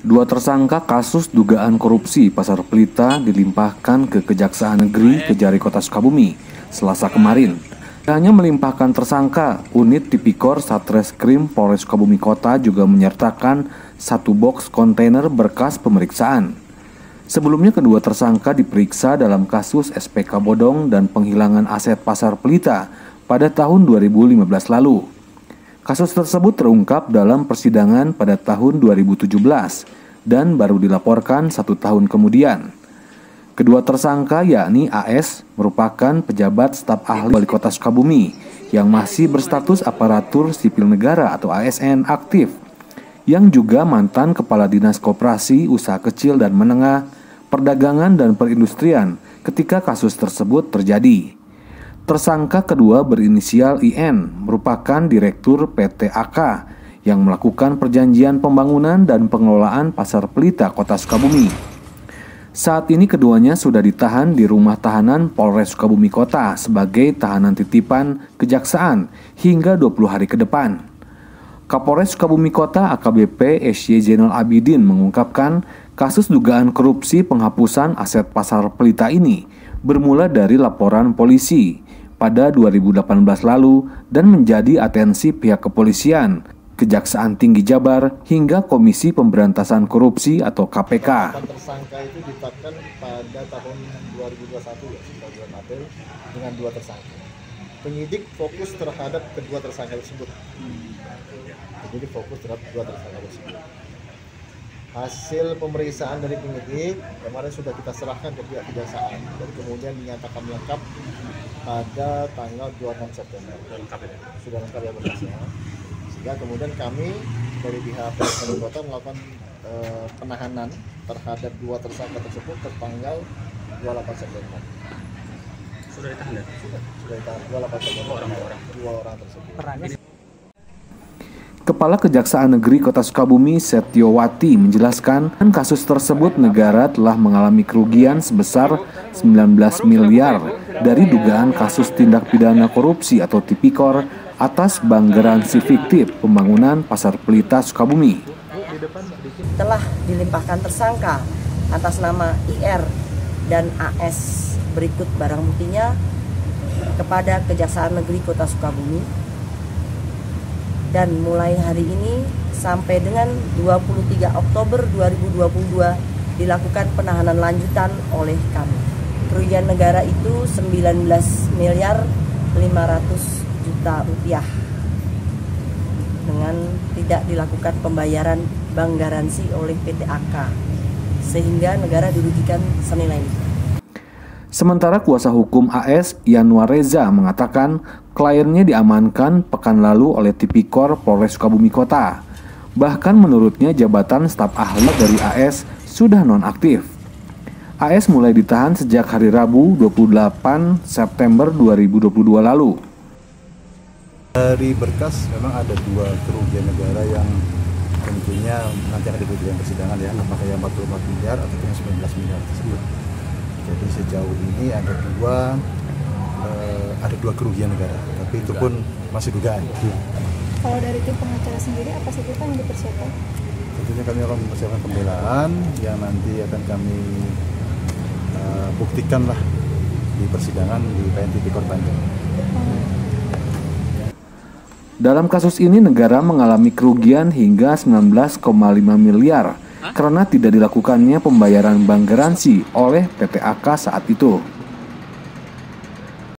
Dua tersangka kasus dugaan korupsi Pasar Pelita dilimpahkan ke Kejaksaan Negeri Kejari Kota Sukabumi Selasa kemarin. Hanya melimpahkan tersangka, unit Tipikor Satreskrim Polres Sukabumi Kota juga menyertakan satu box kontainer berkas pemeriksaan. Sebelumnya kedua tersangka diperiksa dalam kasus SPK bodong dan penghilangan aset Pasar Pelita pada tahun 2015 lalu. Kasus tersebut terungkap dalam persidangan pada tahun 2017 dan baru dilaporkan 1 tahun kemudian. Kedua tersangka yakni AS merupakan pejabat staf ahli Wali Kota Sukabumi yang masih berstatus aparatur sipil negara atau ASN aktif, yang juga mantan Kepala Dinas Koperasi, Usaha Kecil dan Menengah, Perdagangan dan Perindustrian ketika kasus tersebut terjadi. Tersangka kedua berinisial IN merupakan Direktur PT AK yang melakukan perjanjian pembangunan dan pengelolaan Pasar Pelita Kota Sukabumi. Saat ini keduanya sudah ditahan di rumah tahanan Polres Sukabumi Kota sebagai tahanan titipan kejaksaan hingga 20 hari ke depan. Kapolres Sukabumi Kota AKBP SY Zainal Abidin mengungkapkan kasus dugaan korupsi penghapusan aset Pasar Pelita ini bermula dari laporan polisi pada 2018 lalu dan menjadi atensi pihak kepolisian, Kejaksaan Tinggi Jabar hingga Komisi Pemberantasan Korupsi atau KPK. Tersangka itu ditetapkan pada tahun 2021 ya, bulan April dengan 2 tersangka. Penyidik fokus terhadap kedua tersangka tersebut. Jadi fokus terhadap 2 tersangka tersebut. Hasil pemeriksaan dari penyidik kemarin sudah kita serahkan ke pihak kejaksaan dan kemudian dinyatakan lengkap pada tanggal 26 September. Sudah lengkap ya berkasnya. Sehingga kemudian kami dari pihak Polres Kota melakukan penahanan terhadap 2 tersangka tersebut tertanggal 28 September. Sudah ditahan ya? Sudah ditahan 28 September. Dua orang tersebut. Kepala Kejaksaan Negeri Kota Sukabumi Setiowati menjelaskan kasus tersebut negara telah mengalami kerugian sebesar 19 miliar dari dugaan kasus tindak pidana korupsi atau Tipikor atas banggaransi fiktif pembangunan Pasar Pelita Sukabumi. Telah dilimpahkan tersangka atas nama IR dan AS berikut barang buktinya kepada Kejaksaan Negeri Kota Sukabumi. Dan mulai hari ini sampai dengan 23 Oktober 2022 dilakukan penahanan lanjutan oleh kami. Kerugian negara itu 19 miliar 500 juta rupiah dengan tidak dilakukan pembayaran bank garansi oleh PT AK sehingga negara dirugikan senilai itu. Sementara kuasa hukum AS Yanwar Reza mengatakan kliennya diamankan pekan lalu oleh Tipikor Polres Sukabumi Kota. Bahkan menurutnya jabatan staf ahli dari AS sudah nonaktif. AS mulai ditahan sejak hari Rabu 28 September 2022 lalu. Dari berkas memang ada 2 kerugian negara yang tentunya nanti akan diberikan persidangan ya, apakah yang 44 miliar atau yang 19 miliar tersebut. Jadi sejauh ini ada dua kerugian negara, tapi itu pun masih dugaan. Kalau dari tim pengacara sendiri apa saja yang dipersiapkan? Tentunya kami akan mempersiapkan pembelaan yang nanti akan kami buktikan lah di persidangan di PN Tipikor Banjar. Dalam kasus ini negara mengalami kerugian hingga 19,5 miliar karena tidak dilakukannya pembayaran bank garansi oleh PT AK saat itu.